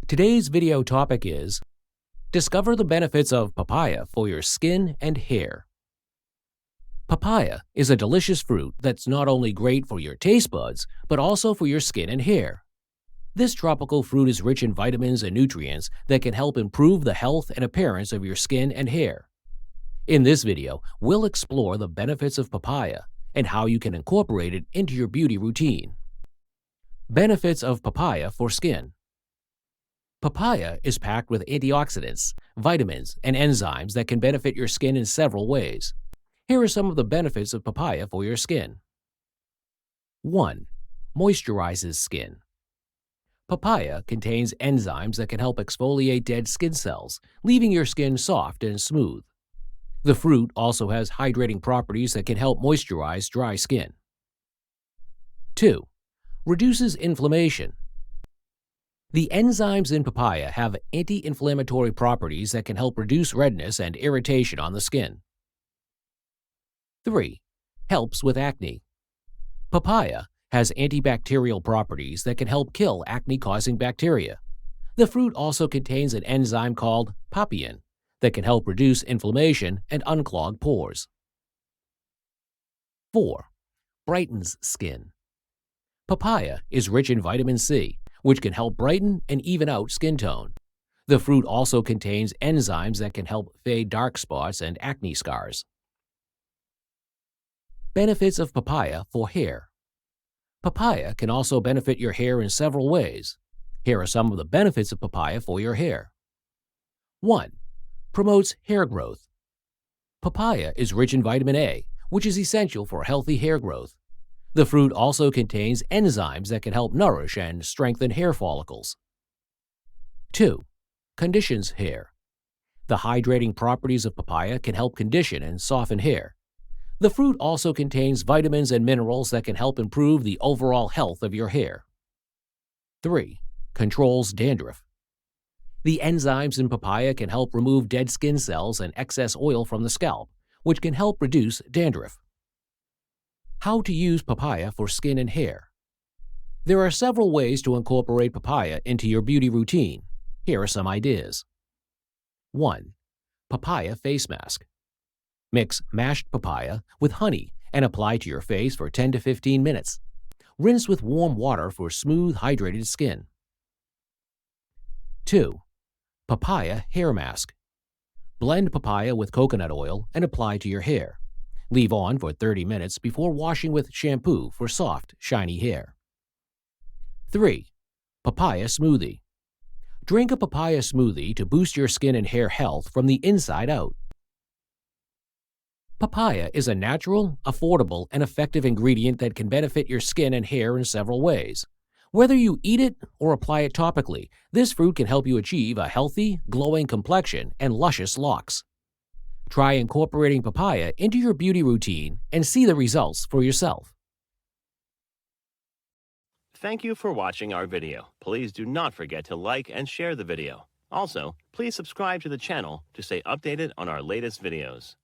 Today's video topic is discover the benefits of papaya for your skin and hair. Papaya is a delicious fruit that's not only great for your taste buds, but also for your skin and hair. This tropical fruit is rich in vitamins and nutrients that can help improve the health and appearance of your skin and hair. In this video, we'll explore the benefits of papaya and how you can incorporate it into your beauty routine. Benefits of papaya for skin. Papaya is packed with antioxidants, vitamins, and enzymes that can benefit your skin in several ways. Here are some of the benefits of papaya for your skin. 1. Moisturizes skin. Papaya contains enzymes that can help exfoliate dead skin cells, leaving your skin soft and smooth. The fruit also has hydrating properties that can help moisturize dry skin. 2. Reduces inflammation. The enzymes in papaya have anti-inflammatory properties that can help reduce redness and irritation on the skin. 3. Helps with acne. Papaya has antibacterial properties that can help kill acne-causing bacteria. The fruit also contains an enzyme called papain that can help reduce inflammation and unclog pores. 4. Brightens skin. Papaya is rich in vitamin C, which can help brighten and even out skin tone. The fruit also contains enzymes that can help fade dark spots and acne scars. Benefits of papaya for hair. Papaya can also benefit your hair in several ways. Here are some of the benefits of papaya for your hair. 1. Promotes hair growth. Papaya is rich in vitamin A, which is essential for healthy hair growth. The fruit also contains enzymes that can help nourish and strengthen hair follicles. 2. Conditions hair. The hydrating properties of papaya can help condition and soften hair. The fruit also contains vitamins and minerals that can help improve the overall health of your hair. 3. Controls dandruff. The enzymes in papaya can help remove dead skin cells and excess oil from the scalp, which can help reduce dandruff. How to use papaya for skin and hair. There are several ways to incorporate papaya into your beauty routine. Here are some ideas. 1. Papaya face mask. Mix mashed papaya with honey and apply to your face for 10 to 15 minutes. Rinse with warm water for smooth, hydrated skin. 2. Papaya hair mask. Blend papaya with coconut oil and apply to your hair. Leave on for 30 minutes before washing with shampoo for soft, shiny hair. 3. Papaya smoothie. Drink a papaya smoothie to boost your skin and hair health from the inside out. Papaya is a natural, affordable, and effective ingredient that can benefit your skin and hair in several ways. Whether you eat it or apply it topically, this fruit can help you achieve a healthy, glowing complexion and luscious locks. Try incorporating papaya into your beauty routine and see the results for yourself. Thank you for watching our video. Please do not forget to like and share the video. Also, please subscribe to the channel to stay updated on our latest videos.